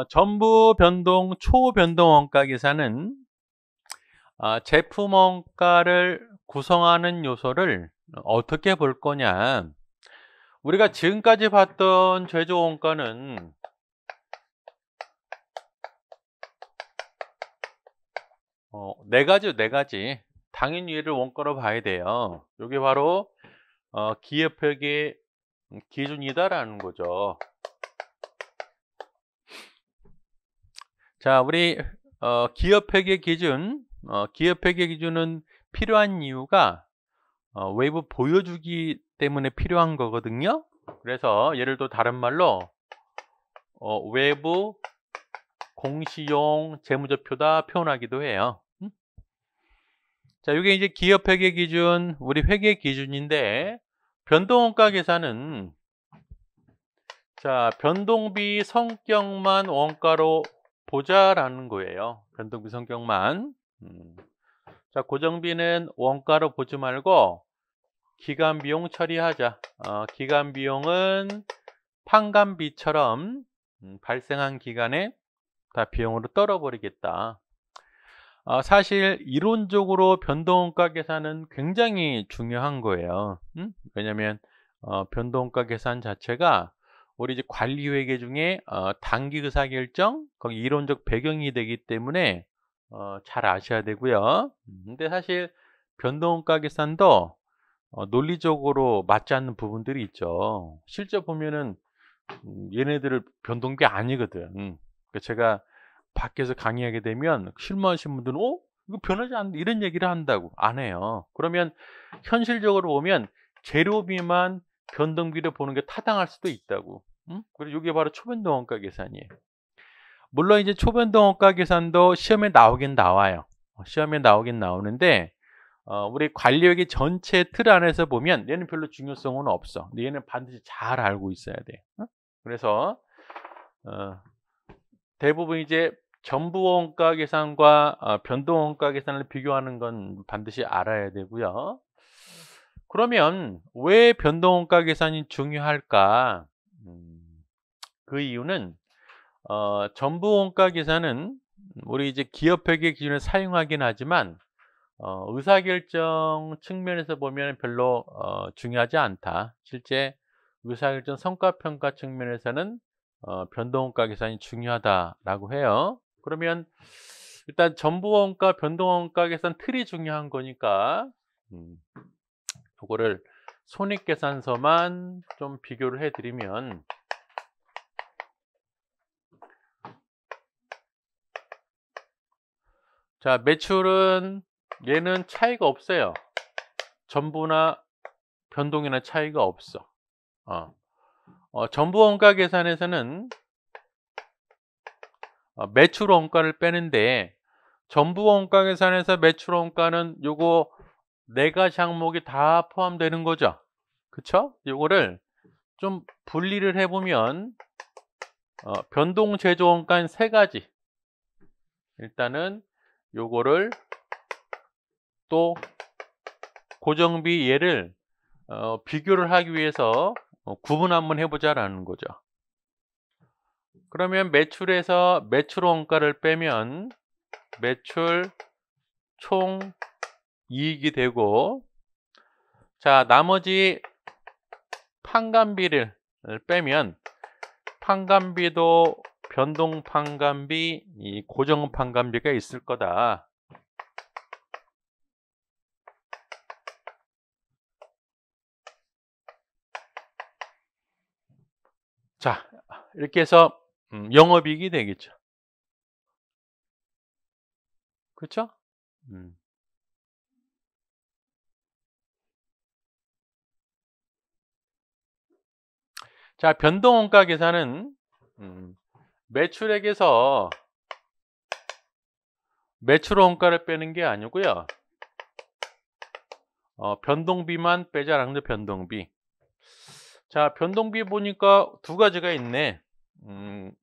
전부 변동, 초변동 원가 계산은 제품 원가를 구성하는 요소를 어떻게 볼 거냐. 우리가 지금까지 봤던 제조 원가는 네 가지요, 네 가지. 당연히 얘를 원가로 봐야 돼요. 이게 바로 기업회계 기준이다라는 거죠. 자, 우리 기업회계 기준, 기업회계 기준은 필요한 이유가 외부 보여주기 때문에 필요한 거거든요. 그래서 예를 들어 다른 말로 외부 공시용 재무제표다 표현하기도 해요. 자, 이게 이제 기업회계 기준, 우리 회계 기준인데 변동원가 계산은 자, 변동비 성격만 원가로 보자라는 거예요. 변동비 성격만. 자, 고정비는 원가로 보지 말고 기간 비용 처리하자. 기간 비용은 판관비처럼 발생한 기간에 다 비용으로 떨어버리겠다. 사실 이론적으로 변동원가 계산은 굉장히 중요한 거예요. 왜냐하면 변동원가 계산 자체가 우리 이제 관리회계 중에 단기 의사결정 거기 이론적 배경이 되기 때문에 잘 아셔야 되고요. 근데 사실 변동원가 계산도 논리적으로 맞지 않는 부분들이 있죠. 실제 보면은 얘네들을 변동비 아니거든. 그러니까 제가 밖에서 강의하게 되면 실무하신 분들은 이거 변하지 않는다 이런 얘기를 한다고 안 해요. 그러면 현실적으로 보면 재료비만 변동비를 보는 게 타당할 수도 있다고. 그리고 이게 바로 초변동 원가 계산이에요. 물론 이제 초변동 원가 계산도 시험에 나오긴 나와요. 시험에 나오긴 나오는데 우리 관리회계 전체 틀 안에서 보면 얘는 별로 중요성은 없어. 근데 얘는 반드시 잘 알고 있어야 돼. 그래서 대부분 이제 전부 원가 계산과 변동 원가 계산을 비교하는 건 반드시 알아야 되고요. 그러면 왜 변동 원가 계산이 중요할까? 그 이유는 전부 원가 계산은 우리 이제 기업회계 기준을 사용하긴 하지만 의사결정 측면에서 보면 별로 중요하지 않다. 실제 의사결정 성과평가 측면에서는 변동원가 계산이 중요하다라고 해요. 그러면 일단 전부원가, 변동원가 계산 틀이 중요한 거니까 그거를 손익계산서만 좀 비교를 해드리면 자, 매출은 얘는 차이가 없어요. 전부나 변동이나 차이가 없어. 전부 원가 계산에서는 매출 원가를 빼는데 전부 원가 계산에서 매출 원가는 요거 네 가지 항목이 다 포함되는 거죠. 그쵸? 요거를 좀 분리를 해보면 변동 제조 원가는 세 가지. 일단은 요거를 또 고정비 얘를 비교를 하기 위해서 구분 한번 해보자라는 거죠. 그러면 매출에서 매출 원가를 빼면 매출 총 이익이 되고 자 나머지 판관비를 빼면 판관비도 변동 판관비, 이 고정 판관비가 있을 거다. 자 이렇게 해서 영업이익이 되겠죠. 그렇죠? 자, 변동원가 계산은 매출액에서 매출 원가를 빼는 게 아니고요. 변동비만 빼자라는 거 변동비. 자, 변동비 보니까 두 가지가 있네.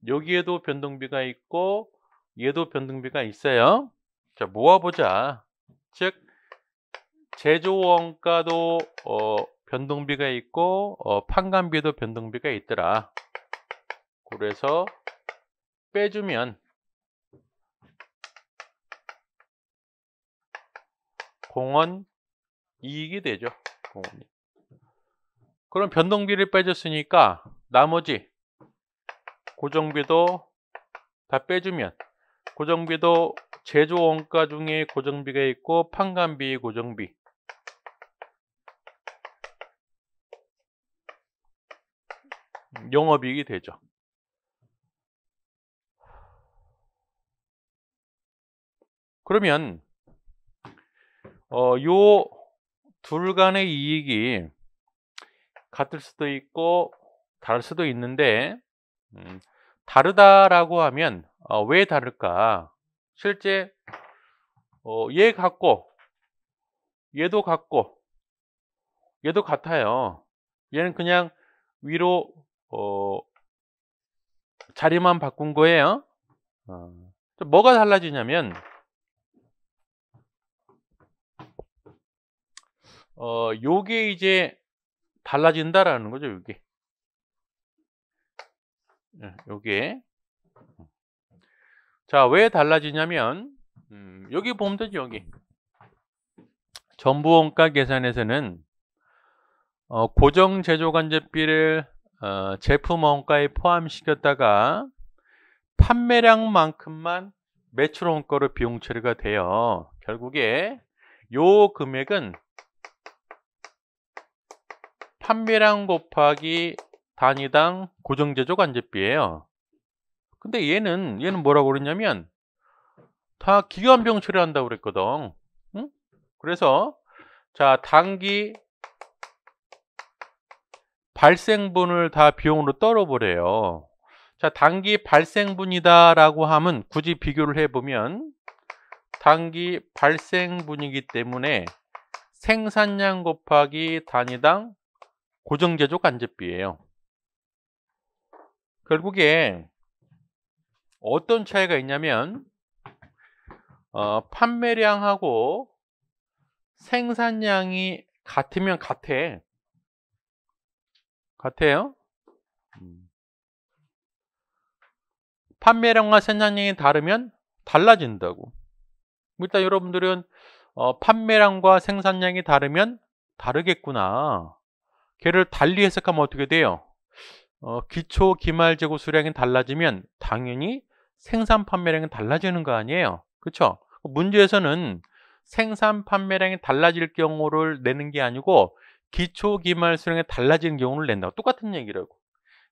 여기에도 변동비가 있고 얘도 변동비가 있어요. 자, 모아보자. 즉 제조 원가도 변동비가 있고 판관비도 변동비가 있더라. 그래서 빼주면 공원 이익이 되죠. 공원이. 그럼 변동비를 빼줬으니까 나머지 고정비도 다 빼주면 고정비도 제조 원가 중에 고정비가 있고 판관비 고정비 영업이익이 되죠. 그러면 요 둘 간의 이익이 같을 수도 있고 다를 수도 있는데 다르다라고 하면 왜 다를까? 실제 얘 같고 얘도 같고 얘도 같아요. 얘는 그냥 위로 자리만 바꾼 거예요. 뭐가 달라지냐면 요게 이제 달라진다라는 거죠. 요게 자, 왜 달라지냐면 여기 보면 되죠. 여기 전부원가 계산에서는 고정 제조간접비를 제품 원가에 포함시켰다가 판매량만큼만 매출 원가로 비용 처리가 돼요. 결국에 요 금액은 판매량 곱하기 단위당 고정 제조 간접비예요. 근데 얘는 뭐라고 그랬냐면 다 기간 비용 처리한다고 그랬거든. 응? 그래서 자, 단기 발생분을 다 비용으로 떨어버려요. 자, 단기 발생분이다라고 하면 굳이 비교를 해보면 단기 발생분이기 때문에 생산량 곱하기 단위당 고정제조 간접비예요. 결국에 어떤 차이가 있냐면 판매량하고 생산량이 같으면 같아요. 판매량과 생산량이 다르면 달라진다고. 일단 여러분들은 판매량과 생산량이 다르면 다르겠구나. 걔를 달리 해석하면 어떻게 돼요? 기초 기말 재고 수량이 달라지면 당연히 생산 판매량이 달라지는 거 아니에요. 그렇죠? 문제에서는 생산 판매량이 달라질 경우를 내는 게 아니고 기초 기말 수량이 달라지는 경우를 낸다고. 똑같은 얘기라고.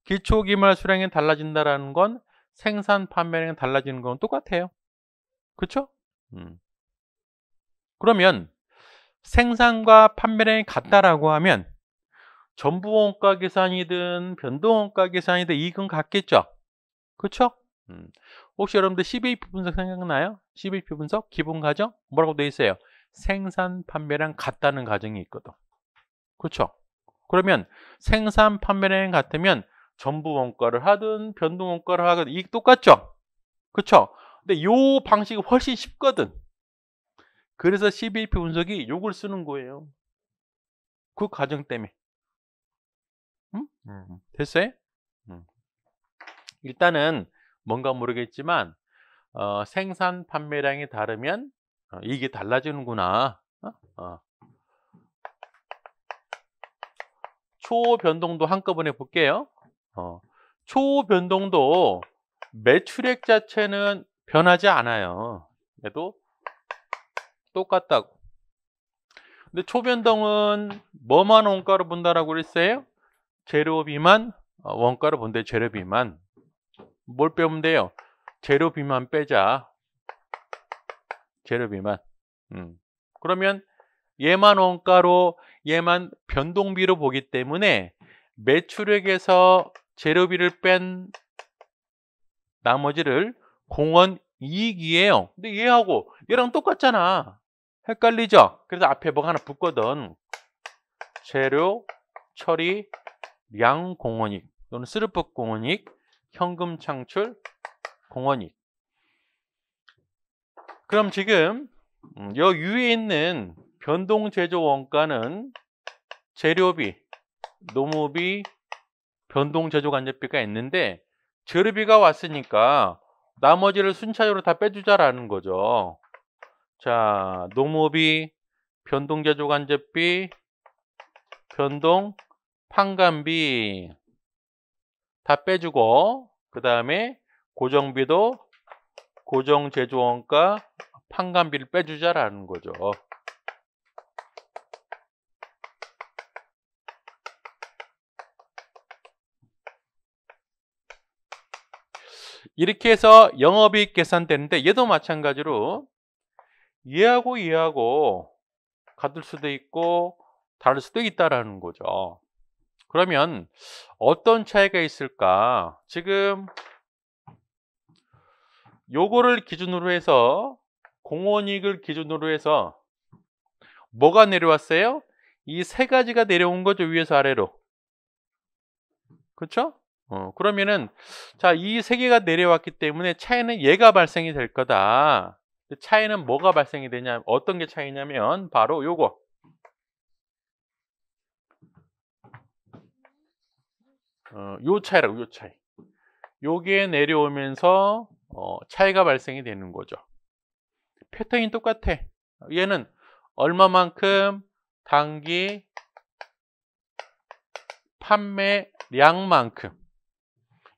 기초 기말 수량이 달라진다라는 건 생산 판매량이 달라지는 건 똑같아요. 그렇죠? 그러면 생산과 판매량이 같다라고 하면 전부원가 계산이든 변동원가 계산이든 이익은 같겠죠? 그렇죠? 혹시 여러분들 CBP 분석 생각나요? CBP 분석 기본 가정 뭐라고 되어 있어요? 생산 판매량 같다는 가정이 있거든. 그렇죠? 그러면 생산 판매량이 같으면 전부원가를 하든 변동원가를 하든 이익 똑같죠? 그렇죠? 근데 요 방식이 훨씬 쉽거든. 그래서 CBP 분석이 요걸 쓰는 거예요. 그 과정 때문에. 됐어요? 일단은 뭔가 모르겠지만 생산 판매량이 다르면 이게 달라지는구나. 초변동도 한꺼번에 볼게요. 초변동도 매출액 자체는 변하지 않아요. 얘도 똑같다고. 근데 초변동은 뭐만 원가로 본다라고 그랬어요? 재료비만 원가로 본대. 재료비만. 뭘 빼면 돼요? 재료비만 빼자. 재료비만. 그러면 얘만 원가로 얘만 변동비로 보기 때문에 매출액에서 재료비를 뺀 나머지를 공원 이익이에요. 근데 얘하고 얘랑 똑같잖아. 헷갈리죠? 그래서 앞에 뭐가 하나 붙거든. 재료 처리 량 공원이익 또는 스루프 공원이익, 현금 창출 공원이익. 그럼 지금 여 위에 있는 변동 제조 원가는 재료비, 노무비, 변동 제조 간접비가 있는데 재료비가 왔으니까 나머지를 순차적으로 다 빼주자라는 거죠. 자, 농업이, 변동제조간접비, 변동 판관비 다 빼주고, 그 다음에 고정비도 고정제조원가 판관비를 빼주자라는 거죠. 이렇게 해서 영업이익 계산되는데, 얘도 마찬가지로 얘하고 같을 수도 있고 다를 수도 있다라는 거죠. 그러면 어떤 차이가 있을까? 지금 요거를 기준으로 해서, 공원이익을 기준으로 해서 뭐가 내려왔어요? 이 세 가지가 내려온 거죠. 위에서 아래로. 그렇죠? 그러면은, 자, 이 세 개가 내려왔기 때문에 차이는 얘가 발생이 될 거다. 차이는 뭐가 발생이 되냐, 어떤 게 차이냐면 바로 요거. 요 차이라고, 요 차이. 요게 내려오면서 차이가 발생이 되는 거죠. 패턴이 똑같아. 얘는 얼마만큼, 단기 판매량만큼.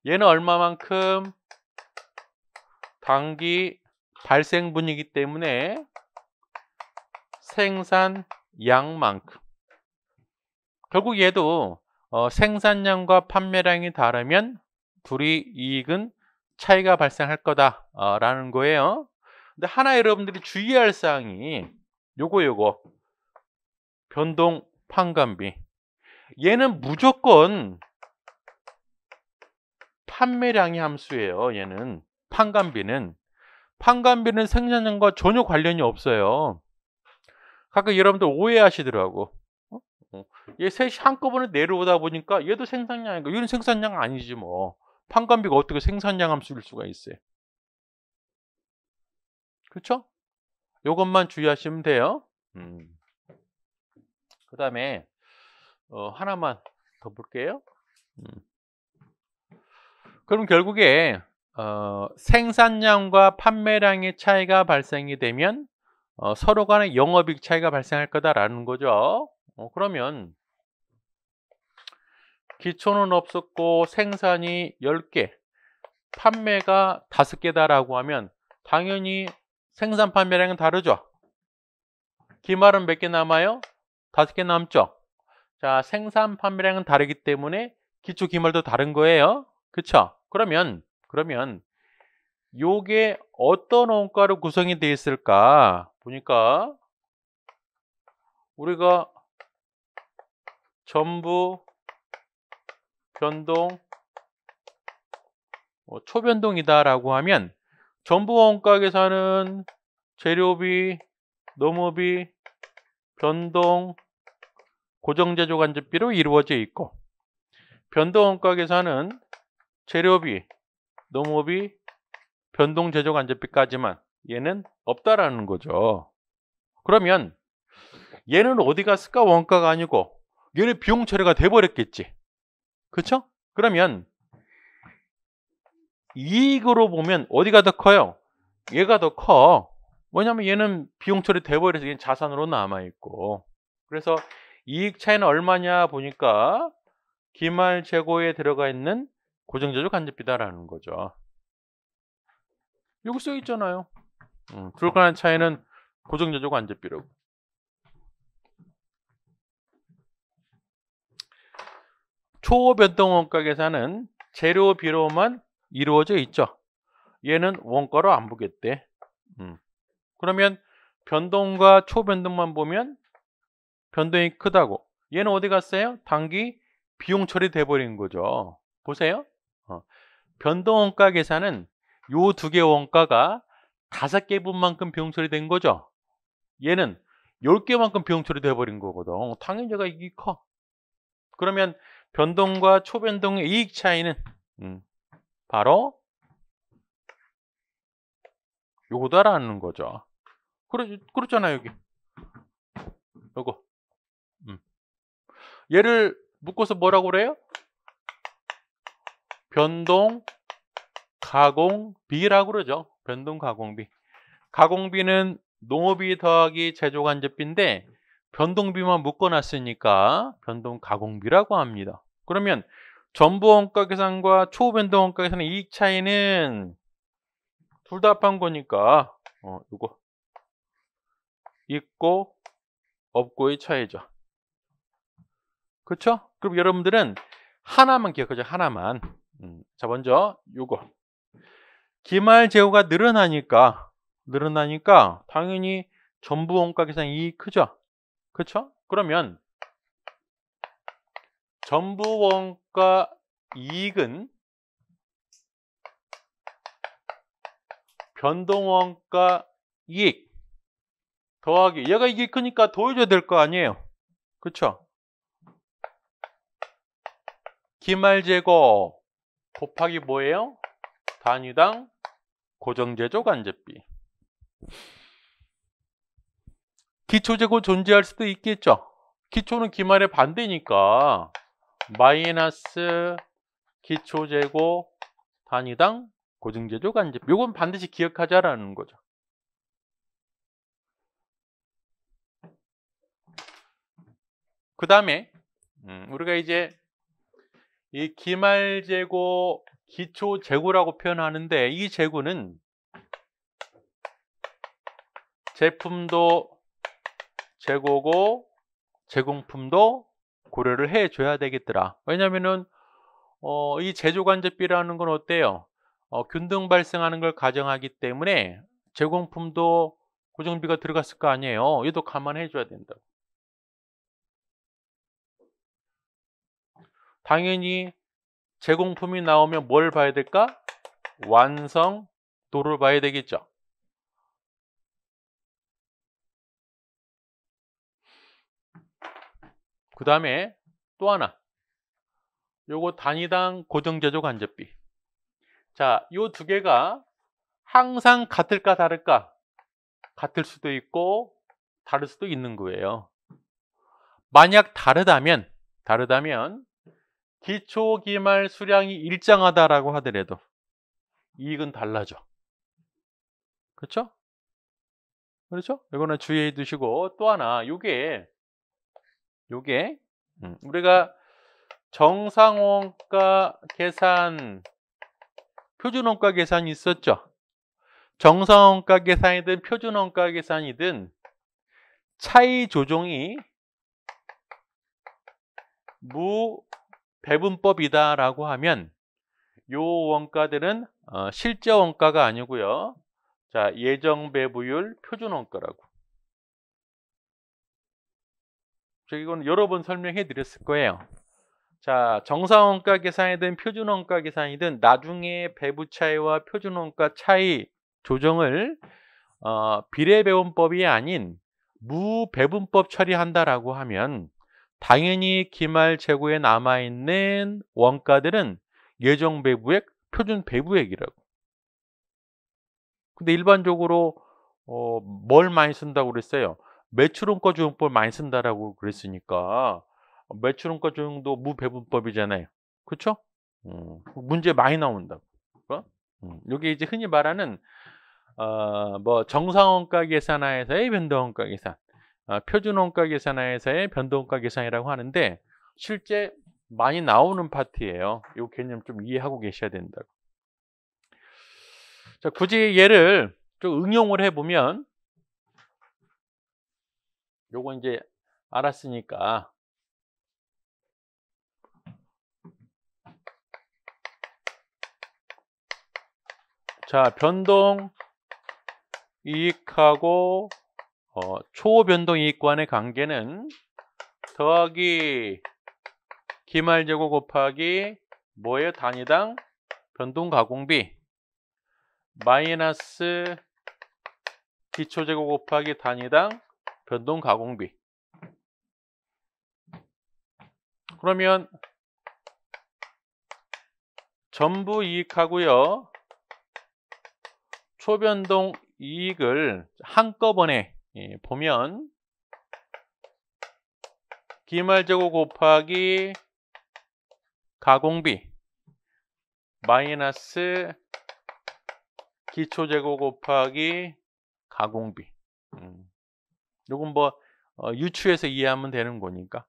얘는 얼마만큼, 단기 발생분이기 때문에 생산량만큼. 결국 얘도 생산량과 판매량이 다르면 둘이 이익은 차이가 발생할 거다라는 거예요. 근데 하나 여러분들이 주의할 사항이 요거 변동 판관비. 얘는 무조건 판매량이 함수예요. 얘는 판관비는 생산량과 전혀 관련이 없어요. 가끔 여러분들 오해하시더라고. 얘 셋이 한꺼번에 내려오다 보니까 얘도 생산량이고 얘는 생산량 아니지 뭐. 판관비가 어떻게 생산량 함수일 수가 있어요. 그렇죠? 요것만 주의하시면 돼요. 그 다음에 하나만 더 볼게요. 그럼 결국에 생산량과 판매량의 차이가 발생이 되면 서로 간의 영업이익 차이가 발생할 거다라는 거죠. 그러면 기초는 없었고 생산이 10개, 판매가 5개다라고 하면 당연히 생산 판매량은 다르죠. 기말은 몇 개 남아요? 5개 남죠. 자, 생산 판매량은 다르기 때문에 기초 기말도 다른 거예요. 그쵸? 그러면 요게 어떤 원가로 구성이 되어 있을까? 보니까 우리가 전부 변동 초변동이다라고 하면 전부 원가 계산은 재료비, 농업비, 변동, 고정제조간접비로 이루어져 있고, 변동 원가 계산은 재료비, 농업비, 변동 제조간접비까지만, 얘는 없다라는 거죠. 그러면 얘는 어디 갔을까? 원가가 아니고 얘는 비용 처리가 돼버렸겠지. 그쵸? 그러면 이익으로 보면 어디가 더 커요? 얘가 더 커. 왜냐면 얘는 비용 처리 돼버려서 얘는 자산으로 남아있고. 그래서 이익 차이는 얼마냐 보니까 기말 재고에 들어가 있는 고정제조 간접비다라는 거죠. 여기 써 있잖아요. 둘 간의 차이는 고정제조 간접비라고. 초변동 원가 계산은 재료비로만 이루어져 있죠. 얘는 원가로 안 보겠대. 그러면 변동과 초변동만 보면 변동이 크다고. 얘는 어디 갔어요? 단기 비용 처리돼 버린 거죠. 보세요. 변동 원가 계산은 요 두 개 원가가 5개 분만큼 비용 처리된 거죠. 얘는 10개만큼 비용 처리돼 버린 거거든. 당연히 얘가 이익이 커. 그러면 변동과 초변동의 이익 차이는 바로 요거다라는 거죠. 그렇잖아요, 여기. 요거. 얘를 묶어서 뭐라고 그래요? 변동 가공비라고 그러죠. 변동 가공비. 가공비는 농업비 더하기 제조간접비인데 변동비만 묶어놨으니까 변동 가공비라고 합니다. 그러면 전부 원가 계산과 초변동 원가 계산의 이익 차이는 둘 다 합한 거니까 이거 있고 없고의 차이죠. 그렇죠? 그럼 여러분들은 하나만 기억하죠. 하나만. 자, 먼저 요거 기말 재고가 늘어나니까 당연히 전부 원가 계산 이익 크죠. 그렇죠? 그러면 전부 원가 이익은 변동 원가 이익 더하기 얘가 이익이 크니까 더해줘야 될 거 아니에요. 그렇죠? 기말 재고 곱하기 뭐예요? 단위당 고정제조 간접비. 기초재고 존재할 수도 있겠죠. 기초는 기말의 반대니까 마이너스 기초재고 단위당 고정제조 간접비. 이건 반드시 기억하자라는 거죠. 그 다음에 우리가 이제 이 기말재고 기초재고라고 표현하는데 이 재고는 제품도 재고고 제공품도 고려를 해줘야 되겠더라. 왜냐면은 이 제조간접비라는 건 어때요? 균등 발생하는 걸 가정하기 때문에 제공품도 고정비가 들어갔을 거 아니에요. 얘도 감안해 줘야 된다고. 당연히 제공품이 나오면 뭘 봐야 될까? 완성도를 봐야 되겠죠. 그 다음에 또 하나 요거 단위당 고정제조 간접비. 자, 요 두 개가 항상 같을까 다를까? 같을 수도 있고 다를 수도 있는 거예요. 만약 다르다면 기초기말 수량이 일정하다라고 하더라도 이익은 달라져. 그렇죠? 그렇죠? 이거는 주의해 두시고 또 하나 요게 우리가 정상원가 계산 표준원가 계산이 있었죠. 정상원가 계산이든 표준원가 계산이든 차이 조정이 무배분법이다라고 하면 요 원가들은 실제 원가가 아니고요. 자, 예정 배부율 표준원가라고. 제가 이건 여러 번 설명해 드렸을 거예요. 자, 정상원가 계산이든 표준원가 계산이든 나중에 배부 차이와 표준원가 차이 조정을 비례배분법이 아닌 무배분법 처리한다라고 하면 당연히 기말 재고에 남아있는 원가들은 예정 배부액, 표준 배부액이라고. 근데 일반적으로 뭘 많이 쓴다고 그랬어요? 매출원가 조정법 많이 쓴다라고 그랬으니까 매출원가 조정도 무배분법이잖아요. 그렇죠? 문제 많이 나온다고. 이게 이제 흔히 말하는 뭐 정상원가 계산하에서의 변동원가 계산, 표준원가 계산하에서의 변동원가 계산이라고 하는데 실제 많이 나오는 파트예요. 이 개념 좀 이해하고 계셔야 된다고. 자, 굳이 얘를 좀 응용을 해보면 요거 이제 알았으니까 자, 변동 이익하고 초변동 이익간의 관계는 더하기 기말재고 곱하기 뭐예요? 단위당 변동 가공비 마이너스 기초재고 곱하기 단위당 변동 가공비. 그러면 전부 이익하고요. 초변동 이익을 한꺼번에 보면 기말재고 곱하기 가공비 마이너스 기초재고 곱하기 가공비. 요건 뭐 유추해서 이해하면 되는 거니까.